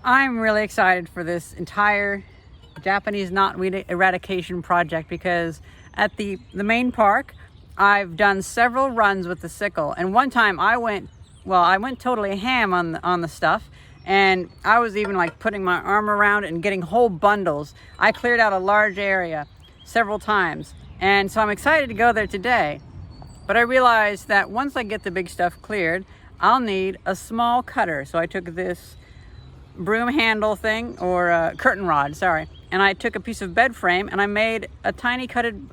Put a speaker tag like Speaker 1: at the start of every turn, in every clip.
Speaker 1: I'm really excited for this entire Japanese knotweed eradication project because at the main park, I've done several runs with the sickle. And one time I went totally ham on the stuff. And I was even like putting my arm around it and getting whole bundles. I cleared out a large area several times. And so I'm excited to go there today. But I realized that once I get the big stuff cleared, I'll need a small cutter. So I took this broom handle thing, or curtain rod, sorry. And I took a piece of bed frame and I made a tiny cutted,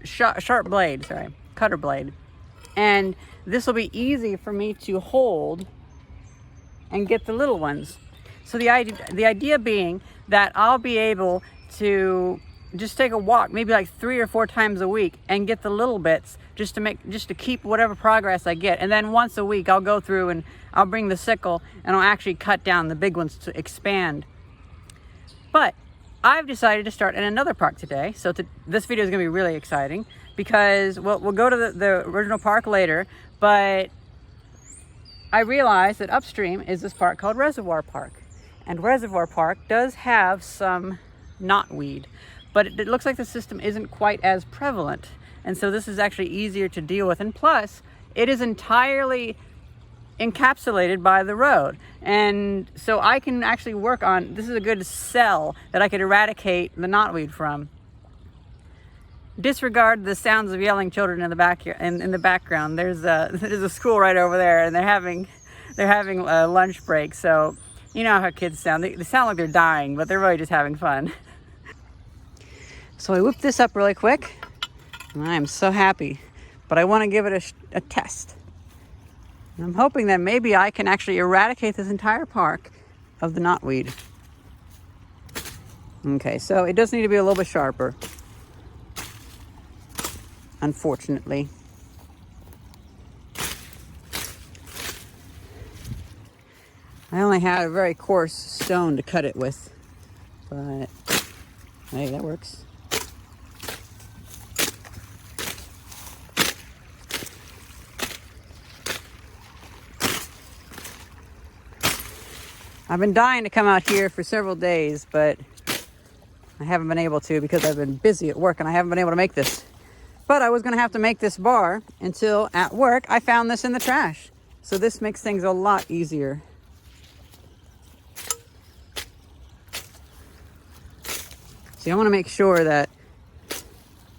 Speaker 1: sharp blade, cutter blade. And this will be easy for me to hold and get the little ones. So the idea being that I'll be able to just take a walk, maybe like 3 or 4 times a week, and get the little bits just to keep whatever progress I get. And then once a week I'll go through and I'll bring the sickle and I'll actually cut down the big ones to expand. But I've decided to start in another park today. So this video is gonna be really exciting because we'll go to the original park later, but I realized that upstream is this park called Reservoir Park. And Reservoir Park does have some knotweed, but it looks like the system isn't quite as prevalent. And so this is actually easier to deal with. And plus, it is entirely encapsulated by the road. And so I can actually work on, this is a good cell that I could eradicate the knotweed from. Disregard the sounds of yelling children in the background. There's a school right over there, and they're having a lunch break. So you know how kids sound. They sound like they're dying, but they're really just having fun. So I whipped this up really quick, and I am so happy. But I want to give it a test. And I'm hoping that maybe I can actually eradicate this entire park of the knotweed. Okay, so it does need to be a little bit sharper, unfortunately. I only had a very coarse stone to cut it with, but hey, that works. I've been dying to come out here for several days, but I haven't been able to because I've been busy at work and I haven't been able to make this. But I was going to have to make this bar until at work I found this in the trash. So this makes things a lot easier. See, I want to make sure that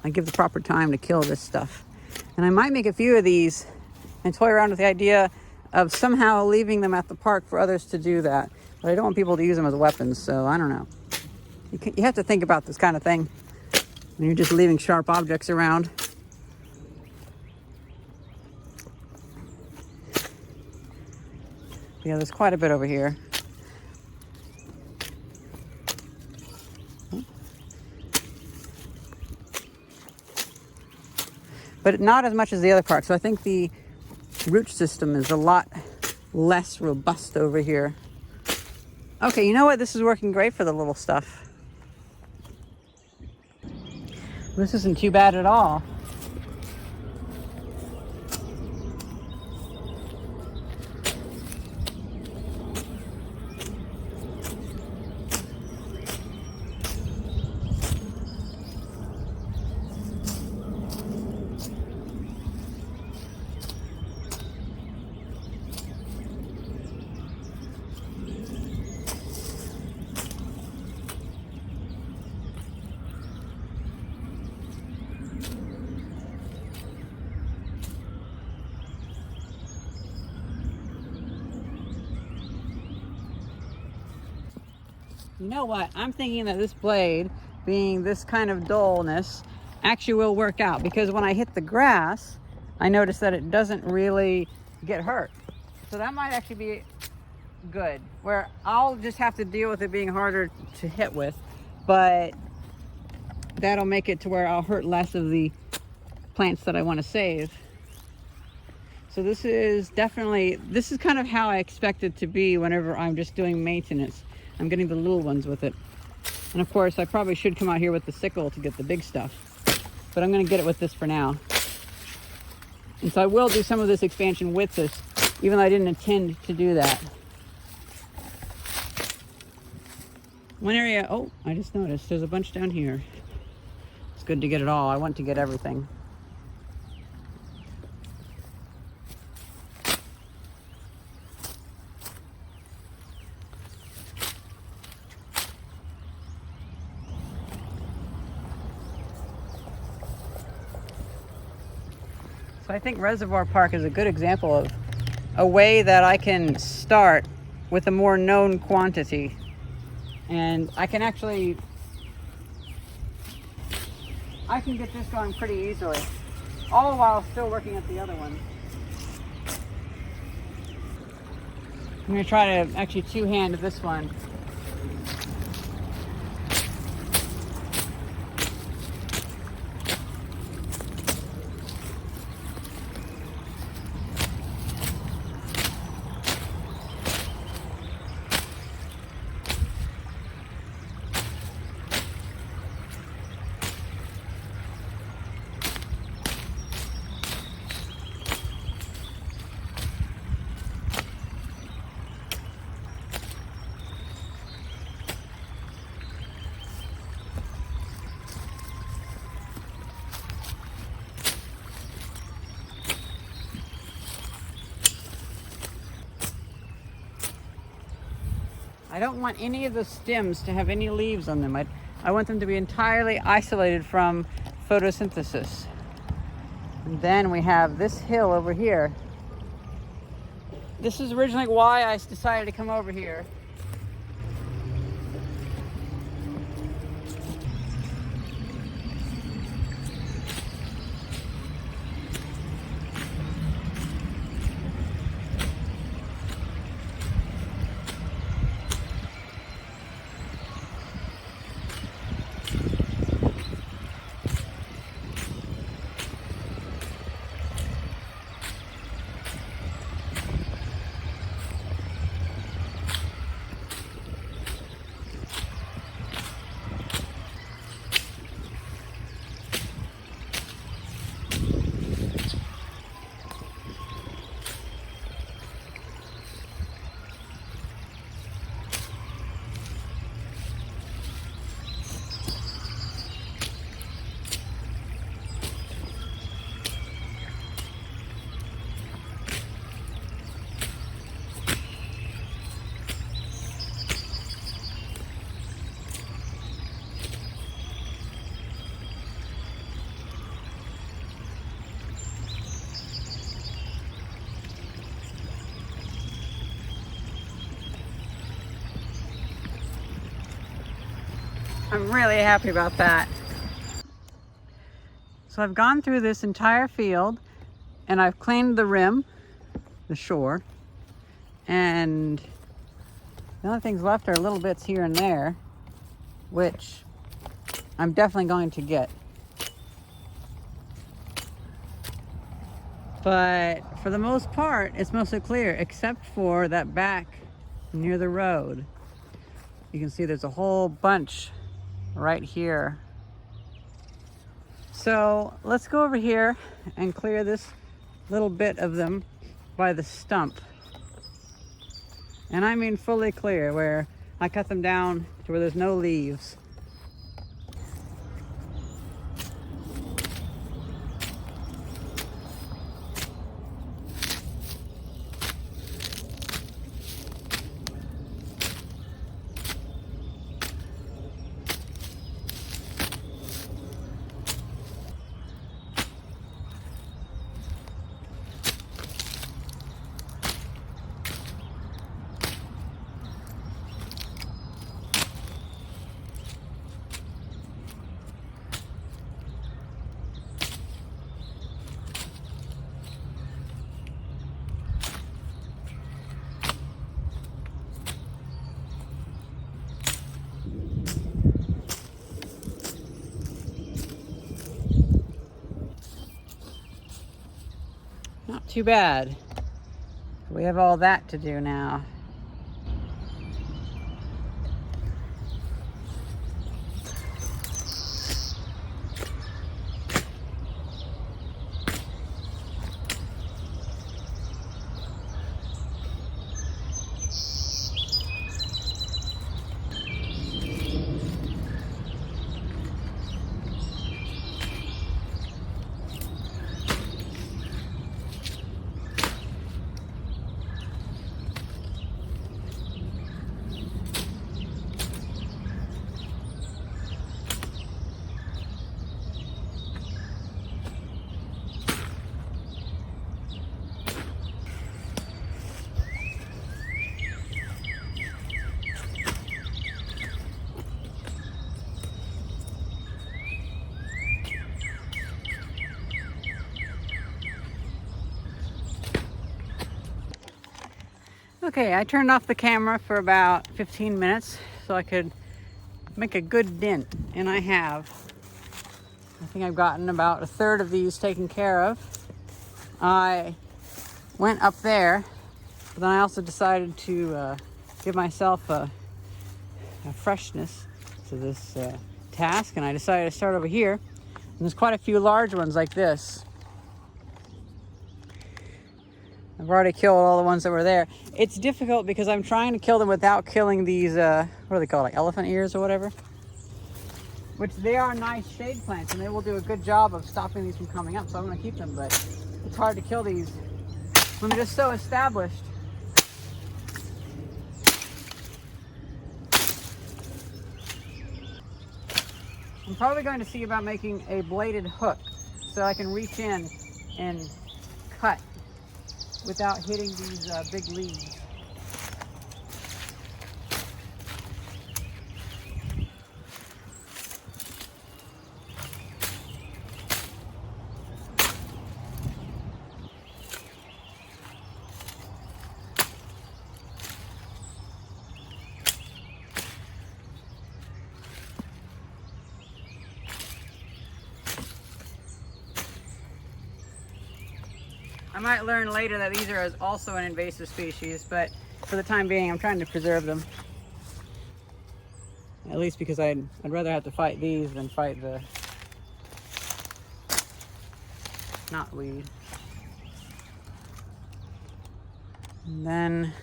Speaker 1: I give the proper time to kill this stuff. And I might make a few of these and toy around with the idea of somehow leaving them at the park for others to do that. But I don't want people to use them as weapons, so I don't know. You have to think about this kind of thing when you're just leaving sharp objects around. Yeah, there's quite a bit over here. But not as much as the other park. So I think the root system is a lot less robust over here. Okay, you know what? This is working great for the little stuff. This isn't too bad at all. You know what? I'm thinking that this blade, being this kind of dullness, actually will work out, because when I hit the grass, I noticed that it doesn't really get hurt. So that might actually be good, where I'll just have to deal with it being harder to hit with, but that'll make it to where I'll hurt less of the plants that I want to save. So this is kind of how I expect it to be whenever I'm just doing maintenance. I'm getting the little ones with it. And of course, I probably should come out here with the sickle to get the big stuff, but I'm gonna get it with this for now. And so I will do some of this expansion with this, even though I didn't intend to do that. One area, oh, I just noticed there's a bunch down here. It's good to get it all. I want to get everything. So I think Reservoir Park is a good example of a way that I can start with a more known quantity. And I can get this going pretty easily, all while still working at the other one. I'm going to try to actually two-hand this one. I don't want any of the stems to have any leaves on them. I want them to be entirely isolated from photosynthesis. And then we have this hill over here. This is originally why I decided to come over here. I'm really happy about that. So I've gone through this entire field and I've cleaned the rim, the shore, and the only things left are little bits here and there, which I'm definitely going to get. But for the most part, it's mostly clear, except for that back near the road. You can see there's a whole bunch right here. So let's go over here and clear this little bit of them by the stump. And I mean fully clear, where I cut them down to where there's no leaves. Not too bad. We have all that to do now. Okay, I turned off the camera for about 15 minutes so I could make a good dent, and I have. I think I've gotten about a third of these taken care of. I went up there, but then I also decided to give myself a freshness to this task, and I decided to start over here. And there's quite a few large ones like this. I've already killed all the ones that were there. It's difficult because I'm trying to kill them without killing these, what are they called, like elephant ears or whatever? Which they are nice shade plants, and they will do a good job of stopping these from coming up, so I'm gonna keep them, but it's hard to kill these when they're just so established. I'm probably going to see about making a bladed hook so I can reach in and cut without hitting these big leaves. I might learn later that these are also an invasive species, but for the time being, I'm trying to preserve them. At least because I'd rather have to fight these than fight the knotweed. And then,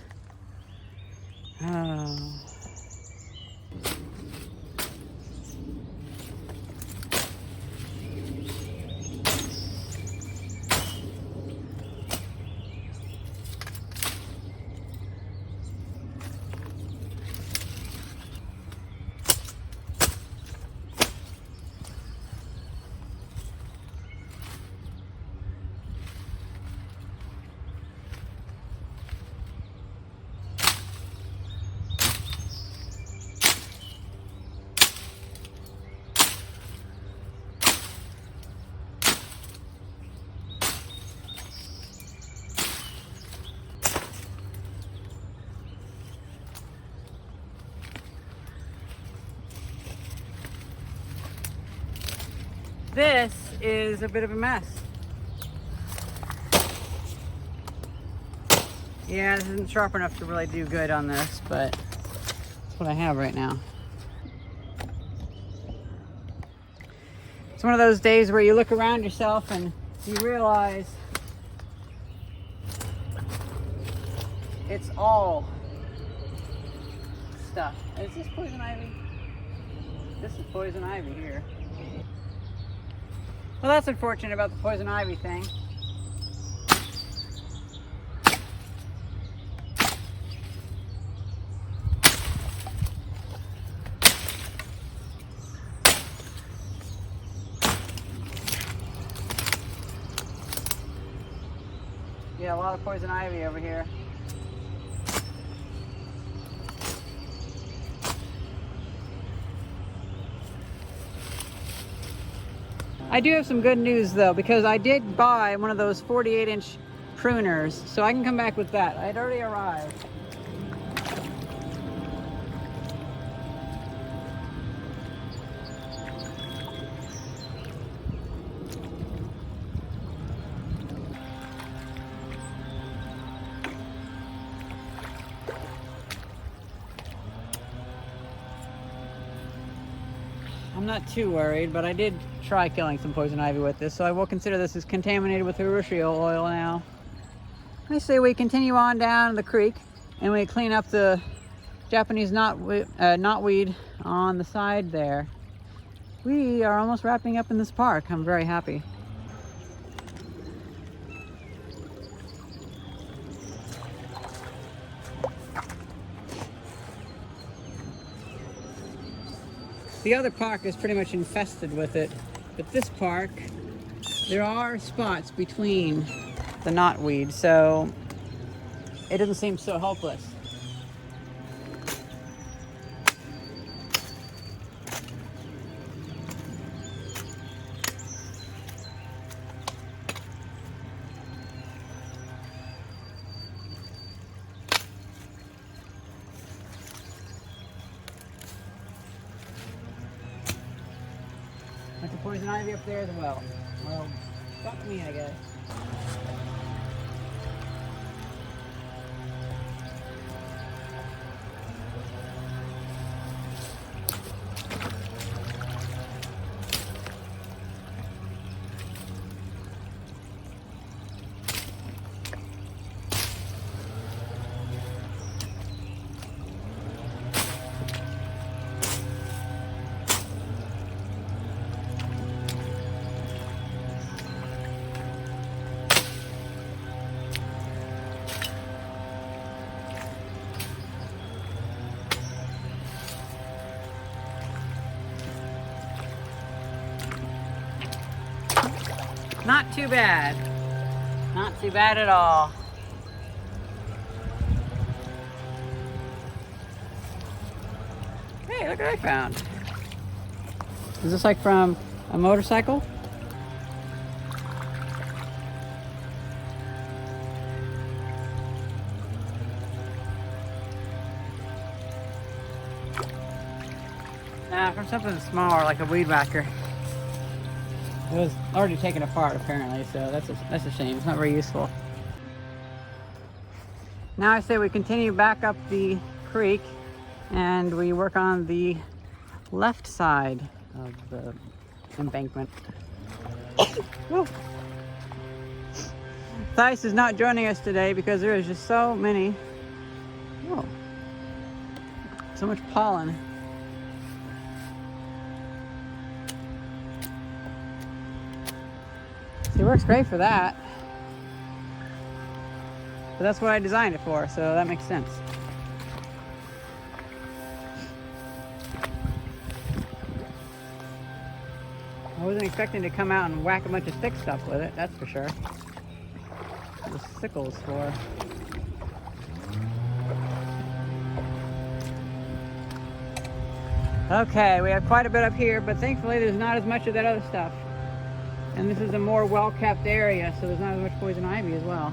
Speaker 1: this is a bit of a mess. Yeah, this isn't sharp enough to really do good on this, but that's what I have right now. It's one of those days where you look around yourself and you realize it's all stuff. Is this poison ivy? This is poison ivy here. Well, that's unfortunate about the poison ivy thing. Yeah, a lot of poison ivy over here. I do have some good news though, because I did buy one of those 48-inch pruners, so I can come back with that. It already arrived. I'm not too worried, but I did try killing some poison ivy with this, so I will consider this as contaminated with urushiol oil now. I say we continue on down the creek and we clean up the Japanese knotweed on the side there. We are almost wrapping up in this park. I'm very happy. The other park is pretty much infested with it, but this park, there are spots between the knotweed, so it doesn't seem so hopeless. poison ivy up there as well. Well, fuck me, I guess. Not too bad. Not too bad at all. Hey, look what I found. Is this like from a motorcycle? Nah, from something smaller like a weed whacker. It was already taken apart apparently, so that's a shame. It's not very useful. Now I say we continue back up the creek and we work on the left side of the embankment. Theis is not joining us today because there is just so many, so much pollen. It works great for that, but that's what I designed it for, so that makes sense. I wasn't expecting to come out and whack a bunch of stick stuff with it, that's for sure. The sickle's for. Okay, we have quite a bit up here, but thankfully there's not as much of that other stuff. And this is a more well-kept area, so there's not as much poison ivy as well.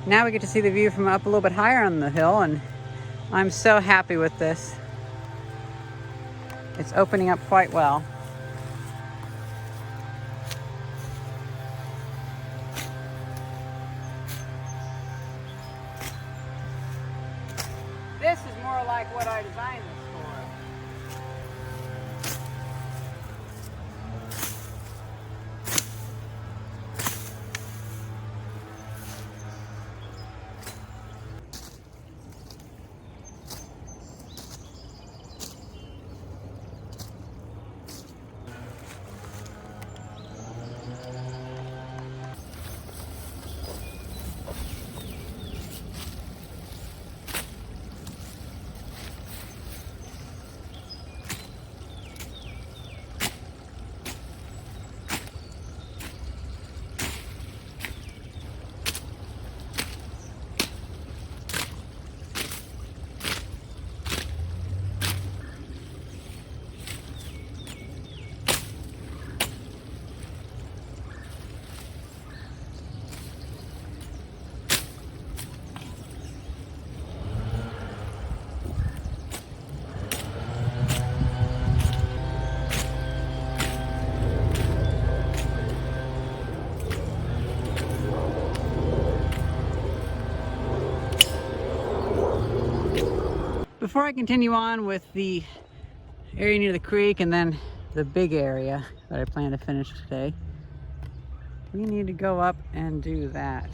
Speaker 1: Now we get to see the view from up a little bit higher on the hill, and I'm so happy with this. It's opening up quite well. This is more like what I designed this for. Before I continue on with the area near the creek and then the big area that I plan to finish today, we need to go up and do that.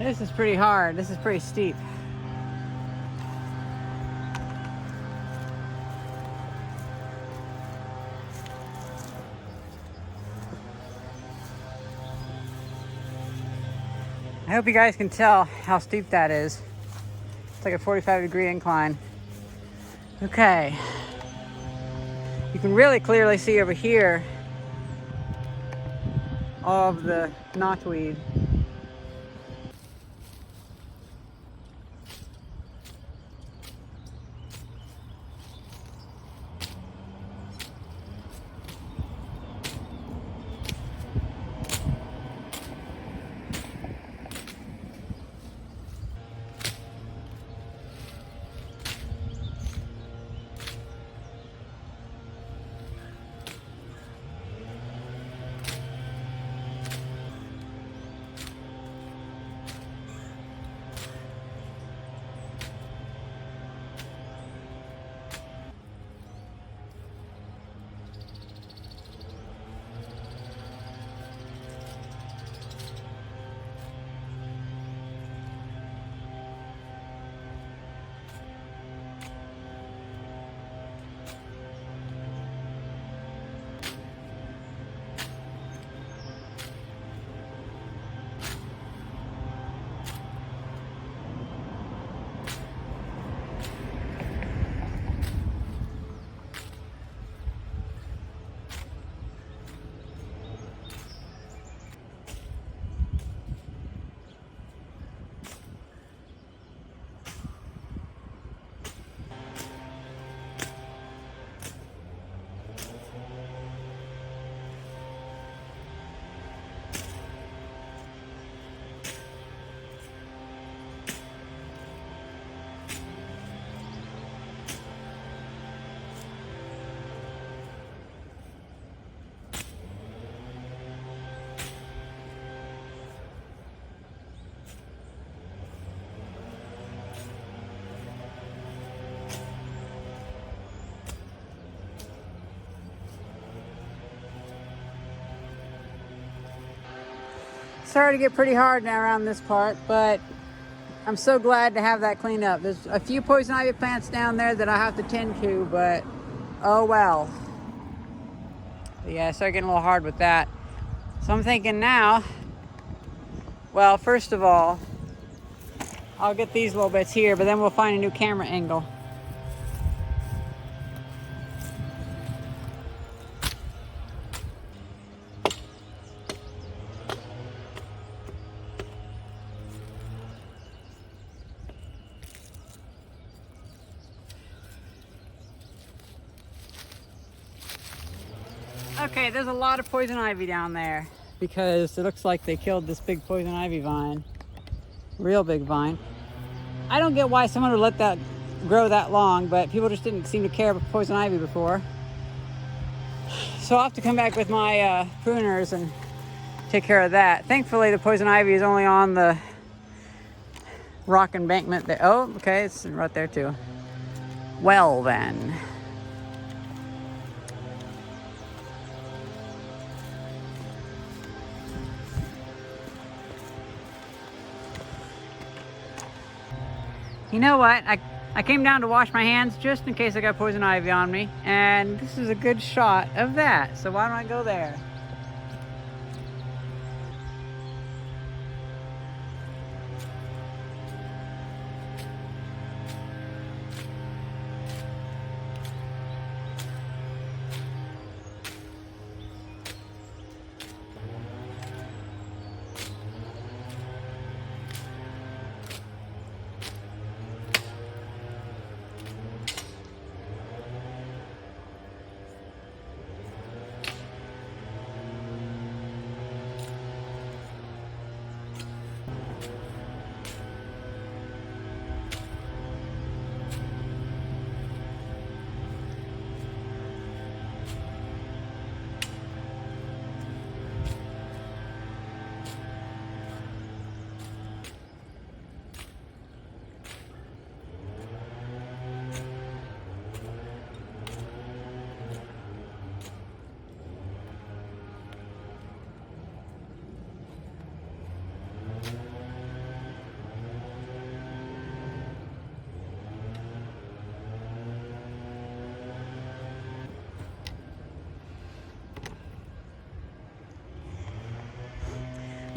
Speaker 1: This is pretty hard. This is pretty steep. I hope you guys can tell how steep that is. It's like a 45-degree incline. Okay. You can really clearly see over here all of the knotweed. Starting to get pretty hard now around this part, but I'm so glad to have that cleaned up. There's a few poison ivy plants down there that I have to tend to, but oh well. But yeah, I started getting a little hard with that. So I'm thinking now, well, first of all, I'll get these little bits here, but then we'll find a new camera angle. Okay, there's a lot of poison ivy down there because it looks like they killed this big poison ivy vine. Real big vine. I don't get why someone would let that grow that long, but people just didn't seem to care about poison ivy before. So I'll have to come back with my pruners and take care of that. Thankfully, the poison ivy is only on the rock embankment there. Oh, okay, it's right there too. Well then. You know what? I came down to wash my hands just in case I got poison ivy on me, and this is a good shot of that, so why don't I go there?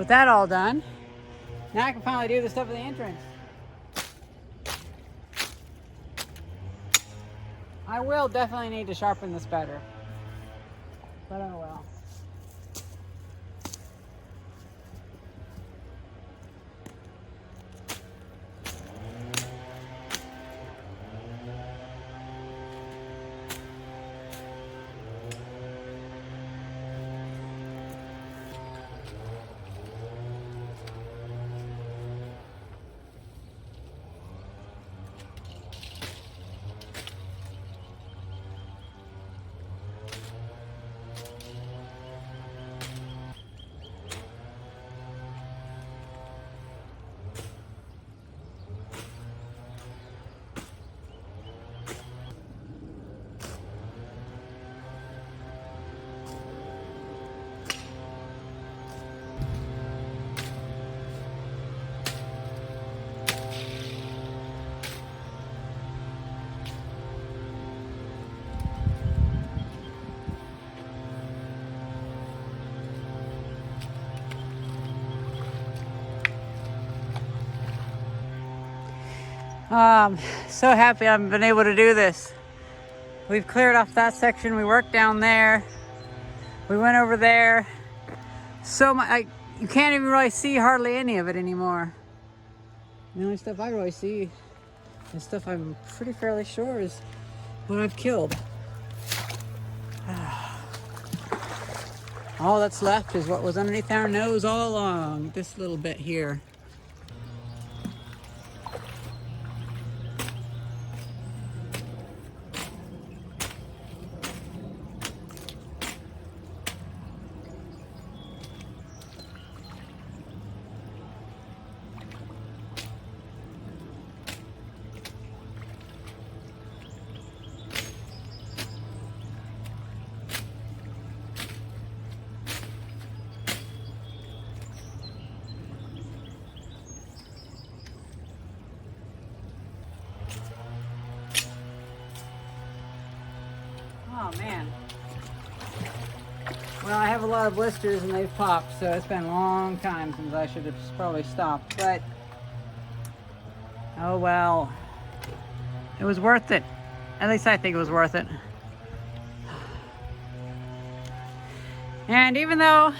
Speaker 1: With that all done, now I can finally do the stuff at the entrance. I will definitely need to sharpen this better, but oh well. So happy I've been able to do this. We've cleared off that section. We worked down there. We went over there. So much, you can't even really see hardly any of it anymore. The only stuff I really see is stuff I'm pretty fairly sure is what I've killed. All that's left is what was underneath our nose all along, this little bit here. Oh man. Well, I have a lot of blisters and they've popped, so it's been a long time since I should have probably stopped, but oh well. It was worth it. At least I think it was worth it. And even though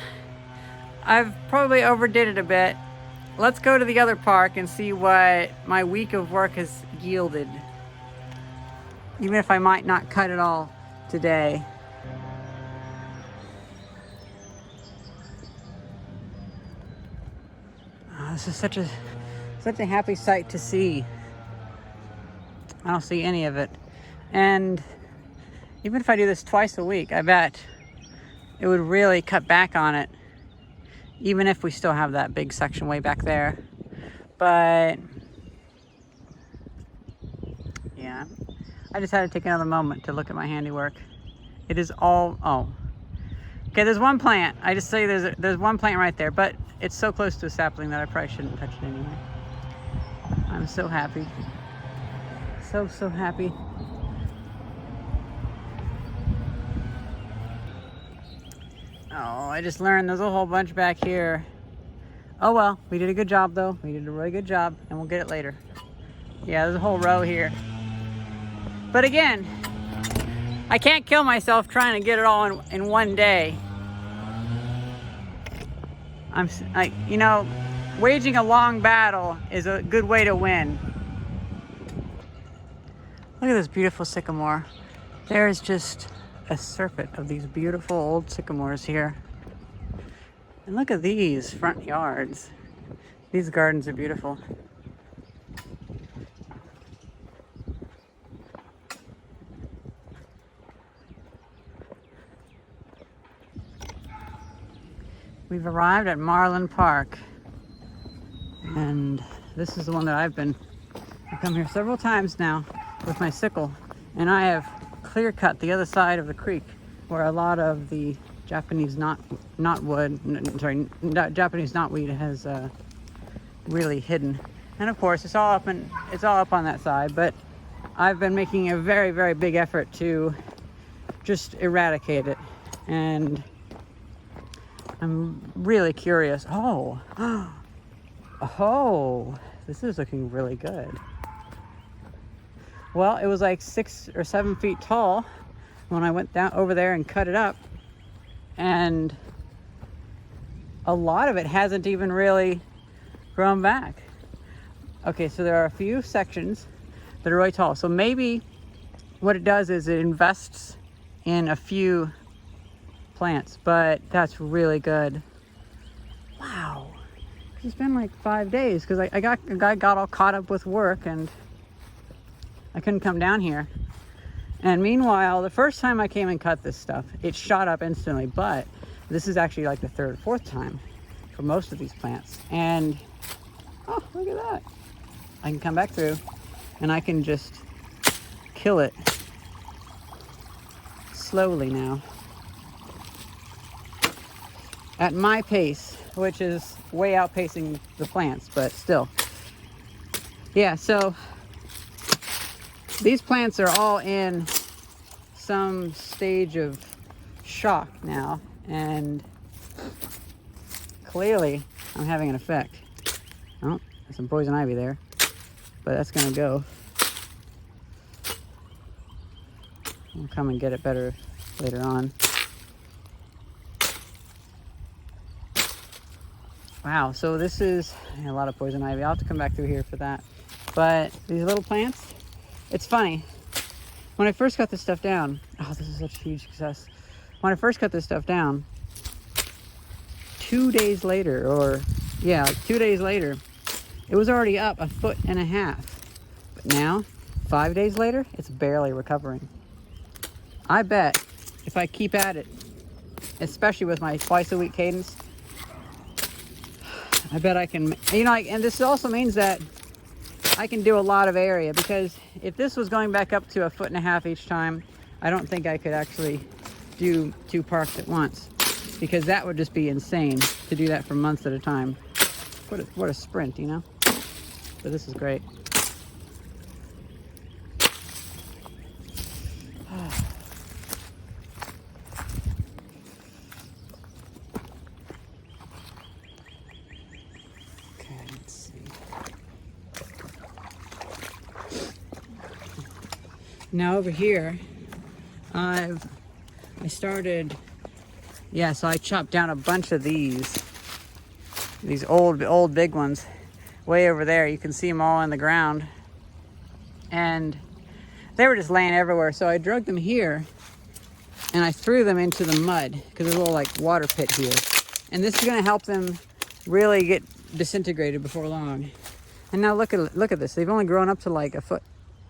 Speaker 1: I've probably overdid it a bit, let's go to the other park and see what my week of work has yielded. Even if I might not cut it all today. Oh, this is such a happy sight to see. I don't see any of it. And even if I do this twice a week, I bet it would really cut back on it, even if we still have that big section way back there. But yeah, I just had to take another moment to look at my handiwork. It is all, oh. Okay, there's one plant. I just say there's one plant right there, but it's so close to a sapling that I probably shouldn't touch it anyway. I'm so happy. So happy. Oh, I just learned there's a whole bunch back here. Oh well, we did a good job though. We did a really good job, and we'll get it later. Yeah, there's a whole row here. But again, I can't kill myself trying to get it all in one day. You know, waging a long battle is a good way to win. Look at this beautiful sycamore. There's just a serpent of these beautiful old sycamores here. And look at these front yards. These gardens are beautiful. We've arrived at Marlin Park, and this is the one that I've come here several times now with my sickle, and I have clear cut the other side of the creek where a lot of the Japanese knotweed has really hidden. And of course, it's all up on that side. But I've been making a very, very big effort to just eradicate it. And I'm really curious. Oh, oh, this is looking really good. Well, it was like 6 or 7 feet tall when I went down over there and cut it up, and a lot of it hasn't even really grown back. Okay, so there are a few sections that are really tall. So maybe what it does is it invests in a few plants, but that's really good. Wow. It's been like 5 days because I got all caught up with work and I couldn't come down here. And meanwhile, the first time I came and cut this stuff, it shot up instantly, but this is actually like the third, fourth time for most of these plants. And oh, look at that. I can come back through and I can just kill it slowly now at my pace, which is way outpacing the plants, but still. Yeah, so these plants are all in some stage of shock now, and clearly I'm having an effect. Oh, there's some poison ivy there, but that's gonna go. I'll come and get it better later on. Wow, so this is a lot of poison ivy. I'll have to come back through here for that. But these little plants, it's funny. When I first cut this stuff down, oh, this is such a huge success. When I first cut this stuff down, 2 days later, or yeah, like 2 days later, it was already up 1.5 feet. But now, 5 days later, it's barely recovering. I bet if I keep at it, especially with my twice a week cadence, I bet I can, you know, and this also means that I can do a lot of area, because if this was going back up to 1.5 feet each time, I don't think I could actually do 2 parks at once, because that would just be insane to do that for months at a time. What a sprint, you know? But this is great. Now over here, I started, yeah, so I chopped down a bunch of these old big ones way over there. You can see them all in the ground, and they were just laying everywhere. So I drug them here and I threw them into the mud, because there's a little like water pit here, and this is going to help them really get disintegrated before long. And now look at this. They've only grown up to like 1 foot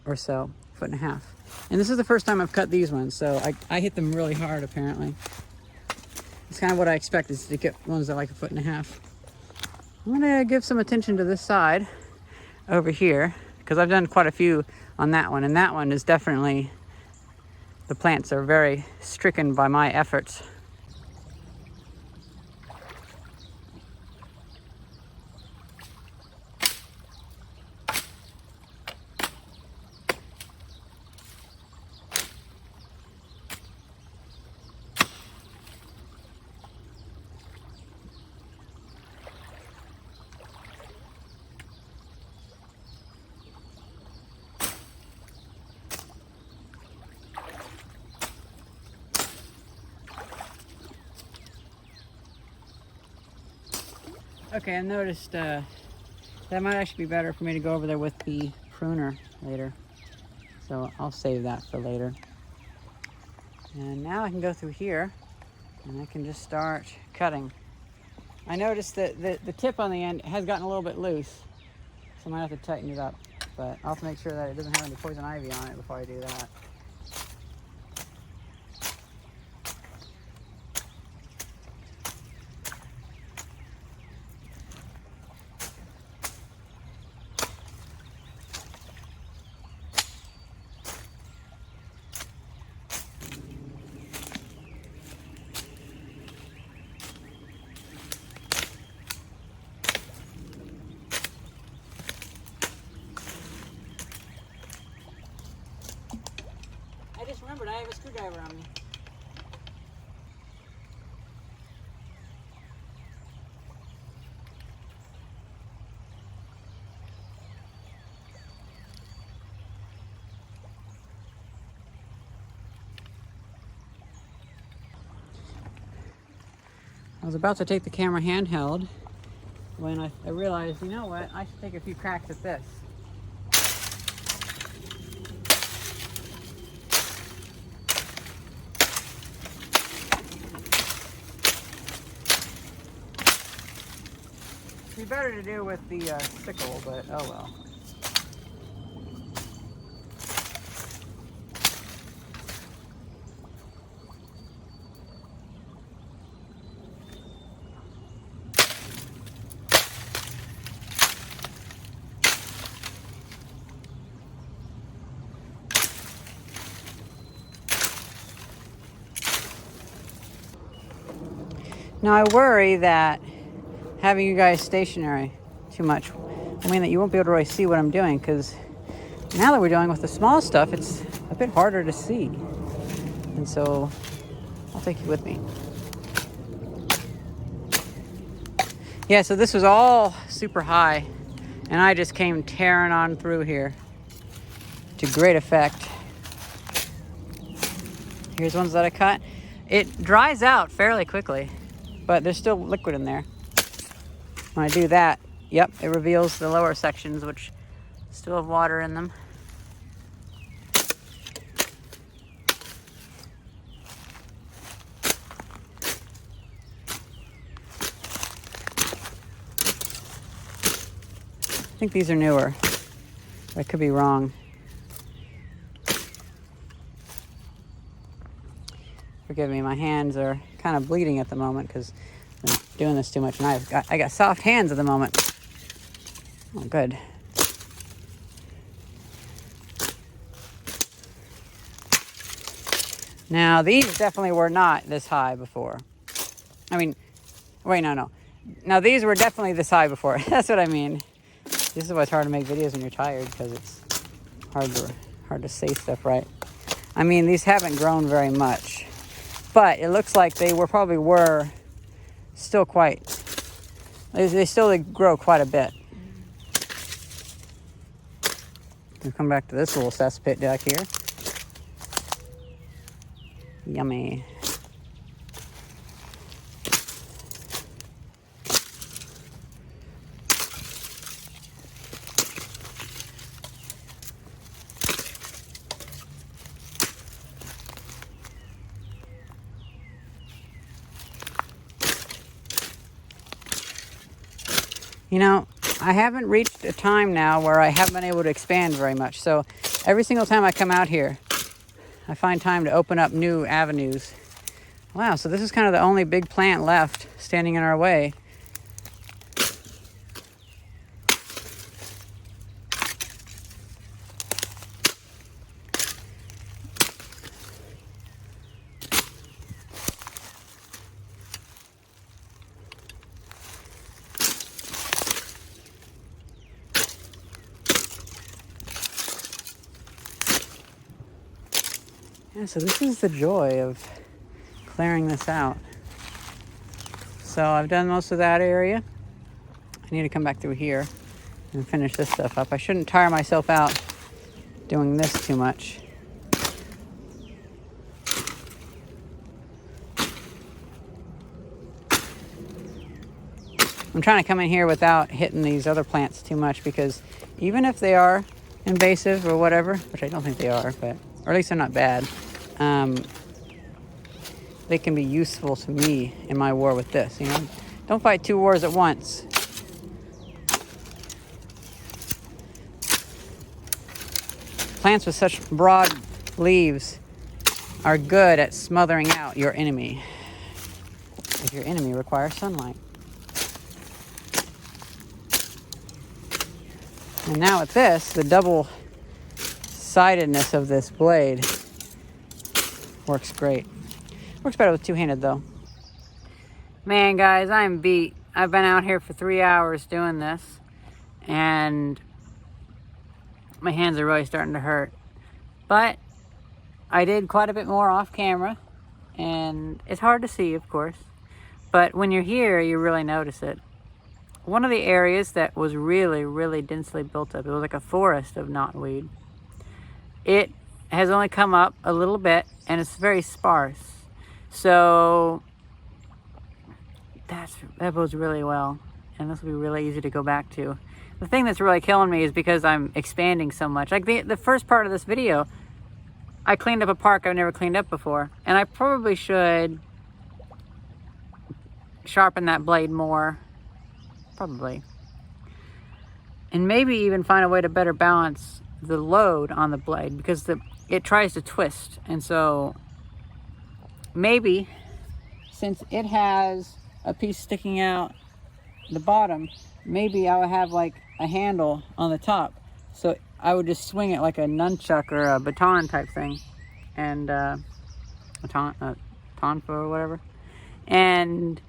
Speaker 1: or so, 1.5 feet. And this is the first time I've cut these ones, so I hit them really hard apparently. It's kind of what I expect, is to get ones that are like 1.5 feet. I'm gonna give some attention to this side over here, because I've done quite a few on that one, and that one is definitely, the plants are very stricken by my efforts. Okay, I noticed that might actually be better for me to go over there with the pruner later. So I'll save that for later. And now I can go through here and I can just start cutting. I noticed that the tip on the end has gotten a little bit loose, so I might have to tighten it up. But I'll have to make sure that it doesn't have any poison ivy on it before I do that. Remembered, I have a screwdriver on me. I was about to take the camera handheld when I realized, you know what, I should take a few cracks at this. It'd be better to do with the sickle, but oh well. Now I worry that having you guys stationary too much, I mean that you won't be able to really see what I'm doing, because now that we're dealing with the small stuff, it's a bit harder to see. And so I'll take you with me. Yeah, so this was all super high, and I just came tearing on through here to great effect. Here's ones that I cut. It dries out fairly quickly, but there's still liquid in there. When I do that, yep, it reveals the lower sections, which still have water in them. I think these are newer. I could be wrong. Forgive me, my hands are kind of bleeding at the moment because I've been doing this too much, and I got soft hands at the moment. Oh, good. Now, these definitely were not this high before. I mean, wait, no. Now, these were definitely this high before. That's what I mean. This is why it's hard to make videos when you're tired, because it's hard to say stuff right. I mean, these haven't grown very much, but it looks like they probably were still quite, they still grow quite a bit. We'll come back to this little cesspit back here. Yummy. You know, I haven't reached a time now where I haven't been able to expand very much. So every single time I come out here, I find time to open up new avenues. Wow, so this is kind of the only big plant left standing in our way. Yeah, so this is the joy of clearing this out. So I've done most of that area. I need to come back through here and finish this stuff up. I shouldn't tire myself out doing this too much. I'm trying to come in here without hitting these other plants too much, because even if they are invasive or whatever, which I don't think they are, but or at least they're not bad, they can be useful to me in my war with this, you know? Don't fight two wars at once. Plants with such broad leaves are good at smothering out your enemy, if your enemy requires sunlight. And now with this, the double-sidedness of this blade works great. Works better with two-handed though. Man, guys, I'm beat. I've been out here for 3 hours doing this, and my hands are really starting to hurt. But I did quite a bit more off camera, and it's hard to see, of course. But when you're here, you really notice it. One of the areas that was really, really densely built up, it was like a forest of knotweed. It has only come up a little bit, and it's very sparse. So that bodes really well. And this will be really easy to go back to. The thing that's really killing me is because I'm expanding so much. Like the first part of this video, I cleaned up a park I've never cleaned up before. And I probably should sharpen that blade more. Probably. And maybe even find a way to better balance the load on the blade, because it tries to twist. And so maybe, since it has a piece sticking out the bottom, maybe I would have like a handle on the top, so I would just swing it like a nunchuck or a baton type thing, and a tonfa or whatever, and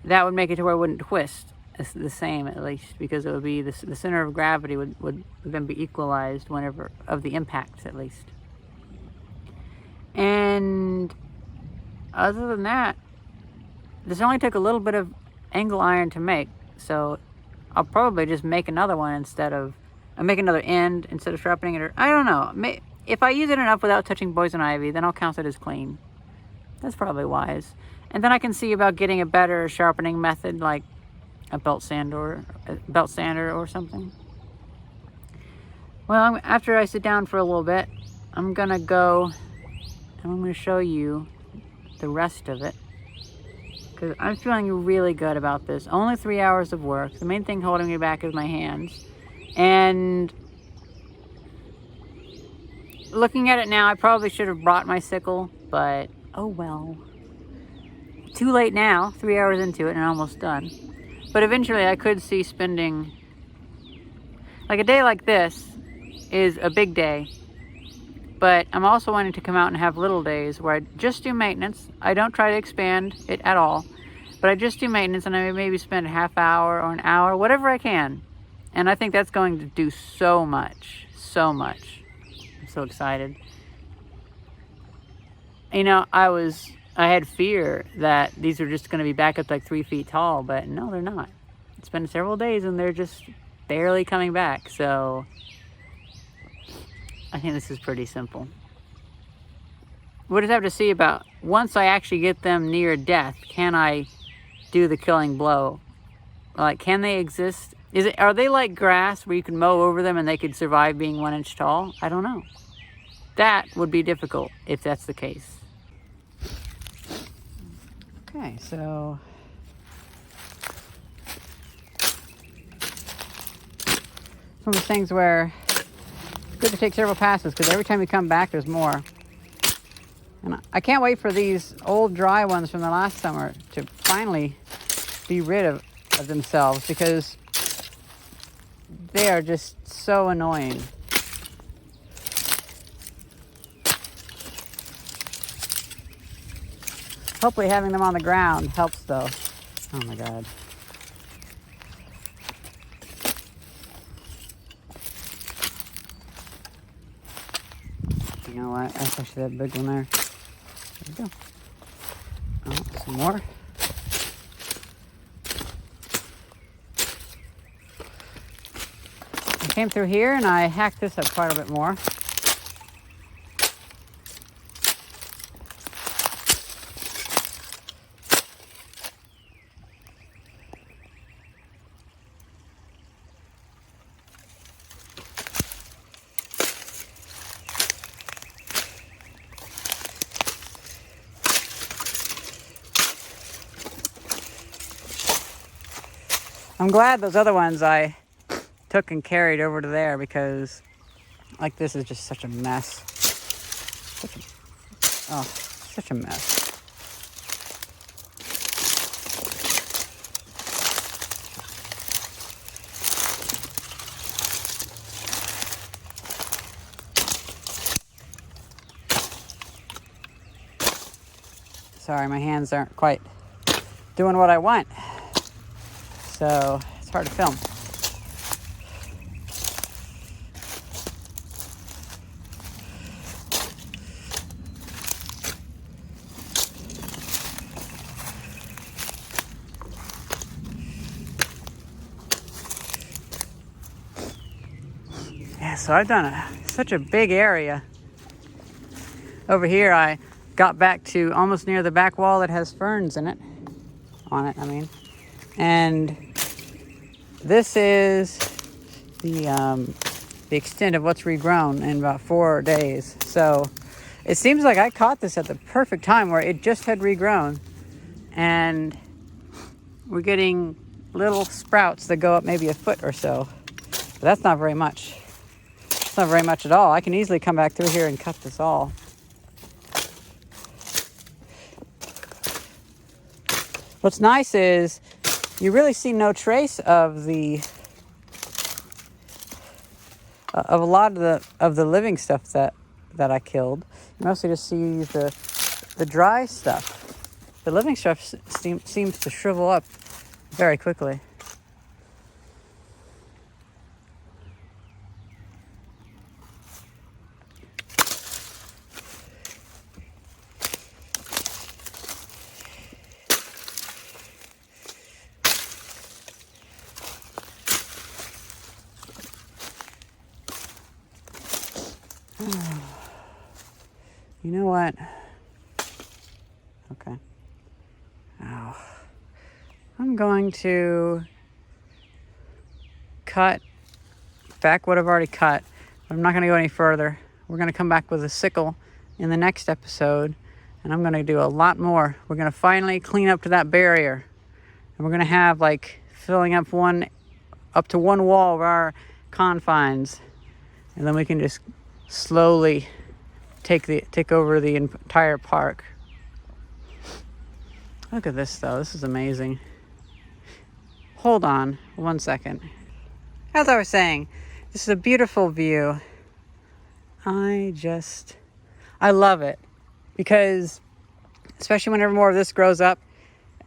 Speaker 1: that would make it to where it wouldn't twist the same, at least, because it would be the center of gravity would then be equalized whenever of the impacts, at least. And other than that, this only took a little bit of angle iron to make, so I'll probably just make another one instead of make another end instead of sharpening it, or I don't know. If I use it enough without touching poison ivy, then I'll count it as clean. That's probably wise. And then I can see about getting a better sharpening method, like a belt sander or something. Well, after I sit down for a little bit, I'm gonna go and I'm gonna show you the rest of it, because I'm feeling really good about this. Only 3 hours of work. The main thing holding me back is my hands. And looking at it now, I probably should have brought my sickle, but oh well. Too late now, 3 hours into it and almost done. But eventually I could see spending, like a day like this is a big day, but I'm also wanting to come out and have little days where I just do maintenance. I don't try to expand it at all, but I just do maintenance, and I maybe spend a half hour or an hour, whatever I can. And I think that's going to do so much, so much. I'm so excited. You know, I had fear that these were just going to be back up like 3 feet tall, but no, they're not. It's been several days and they're just barely coming back. So I think this is pretty simple. We'll just have to see about, once I actually get them near death, can I do the killing blow? Like, can they exist? Are they like grass where you can mow over them and they could survive being 1 inch tall? I don't know. That would be difficult if that's the case. Okay, so it's one of the things where it's good to take several passes, because every time you come back there's more. And I can't wait for these old dry ones from the last summer to finally be rid of themselves, because they are just so annoying. Hopefully having them on the ground helps, though. Oh my God. You know what? I should have that big one there. There we go. Oh, some more. I came through here and I hacked this up quite a bit more. I'm glad those other ones I took and carried over to there, because like this is just such a mess. Such a mess. Sorry, my hands aren't quite doing what I want, so it's hard to film. Yeah, so I've done such a big area. Over here I got back to almost near the back wall that has ferns in it. On it, I mean. And this is the extent of what's regrown in about 4 days. So it seems like I caught this at the perfect time where it just had regrown. And we're getting little sprouts that go up maybe a foot or so. But that's not very much. It's not very much at all. I can easily come back through here and cut this all. What's nice is you really see no trace of a lot of the living stuff that I killed. You mostly just see the dry stuff. The living stuff seems to shrivel up very quickly. You know what? Okay. Ow. I'm going to cut back what I've already cut. But I'm not going to go any further. We're going to come back with a sickle in the next episode. And I'm going to do a lot more. We're going to finally clean up to that barrier. And we're going to have like filling up to one wall of our confines. And then we can just slowly take over the entire park. Look at this though. This is amazing. Hold on 1 second. As I was saying, this is a beautiful view. I love it because especially whenever more of this grows up,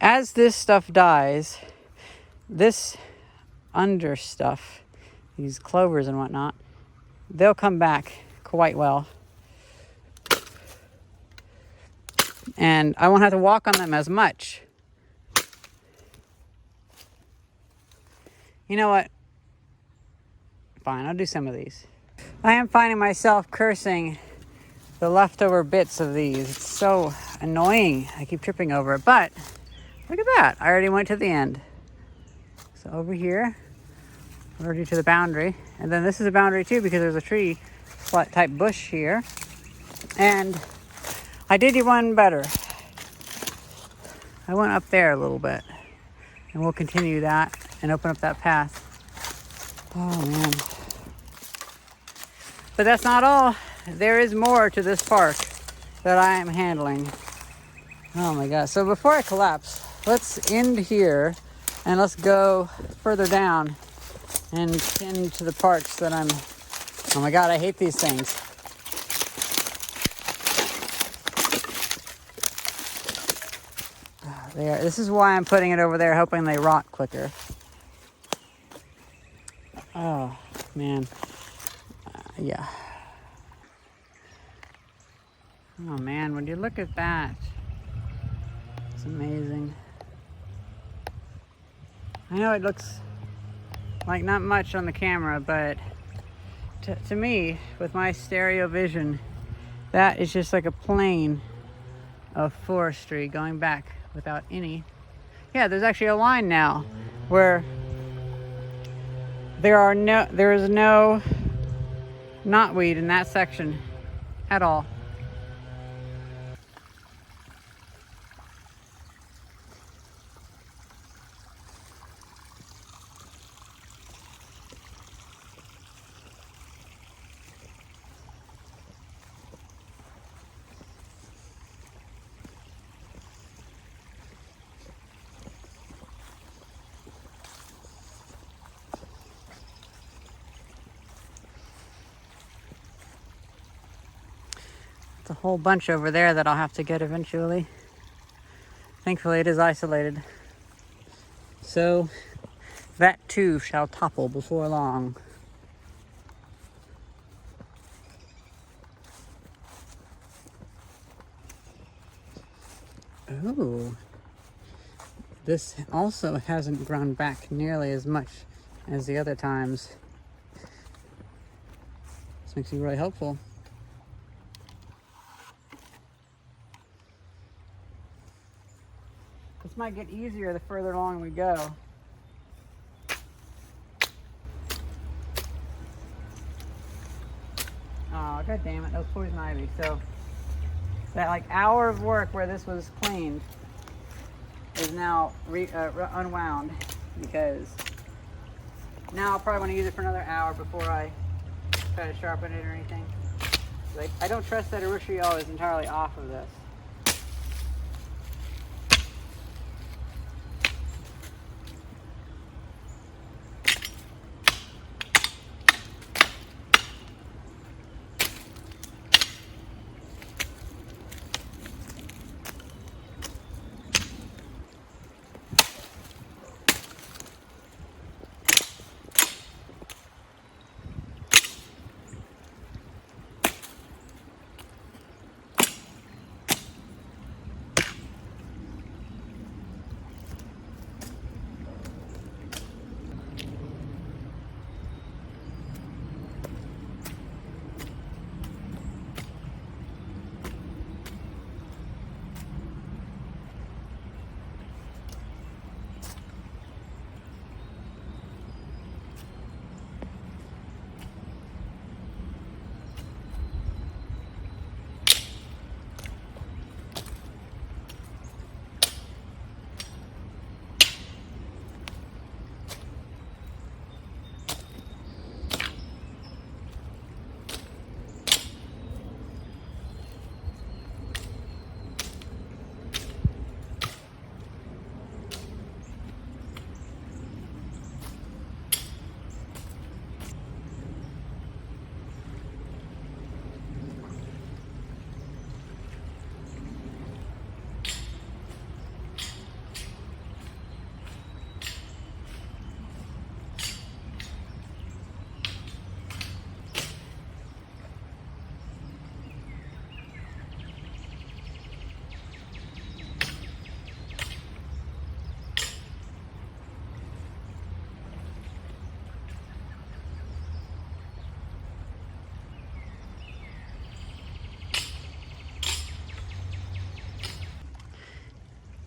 Speaker 1: as this stuff dies, this under stuff, these clovers and whatnot, they'll come back quite well. And I won't have to walk on them as much. You know what? Fine, I'll do some of these. I am finding myself cursing the leftover bits of these. It's so annoying. I keep tripping over it. But look at that. I already went to the end. So over here, already to the boundary. And then this is a boundary too because there's a tree type bush here. And I did you one better. I went up there a little bit. And we'll continue that and open up that path. Oh man. But that's not all. There is more to this park that I am handling. Oh my God. So before I collapse, let's end here and let's go further down and tend to the parts that I'm... Oh my God, I hate these things. There. This is why I'm putting it over there, hoping they rot quicker. Oh, man. Yeah. Oh, man, when you look at that, it's amazing. I know it looks like not much on the camera, but to me, with my stereo vision, that is just like a plane of forestry going back without any. Yeah, there's actually a line now where there is no knotweed in that section at all. A whole bunch over there that I'll have to get eventually. Thankfully it is isolated. So that too shall topple before long. Ooh. This also hasn't grown back nearly as much as the other times. This makes me really hopeful. This might get easier the further along we go. Oh, god damn it, that was poison ivy. So that like hour of work where this was cleaned is now unwound, because now I'll probably want to use it for another hour before I try to sharpen it or anything. Like, I don't trust that urushiol is entirely off of this.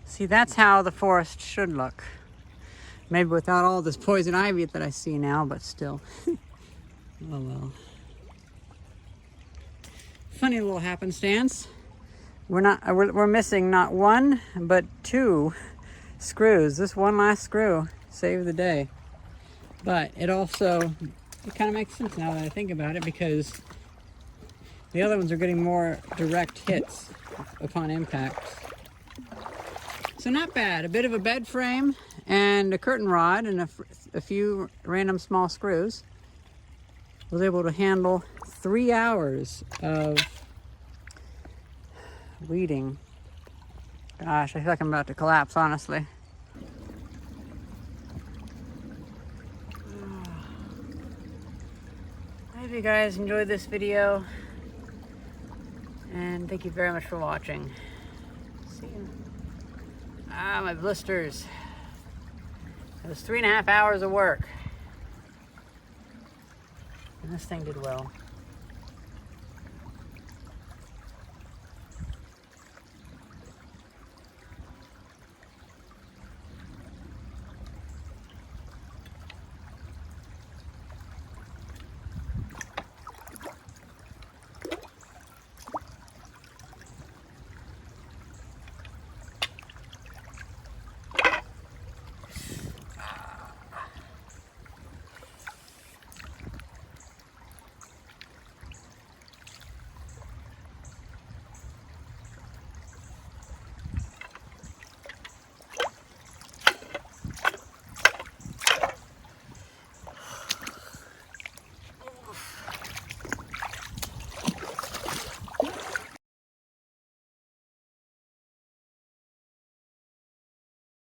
Speaker 1: See, that's how the forest should look. Maybe without all this poison ivy that I see now, but still. Oh well. Funny little happenstance. We're missing not one, but two screws. This one last screw saved the day. But it kind of makes sense now that I think about it, because the other ones are getting more direct hits upon impact. So not bad. A bit of a bed frame and a curtain rod and a few random small screws. Was able to handle 3 hours of weeding. Gosh, I feel like I'm about to collapse, honestly. I hope you guys enjoyed this video, and thank you very much for watching. See you. Ah, my blisters. It was 3.5 hours of work. And this thing did well.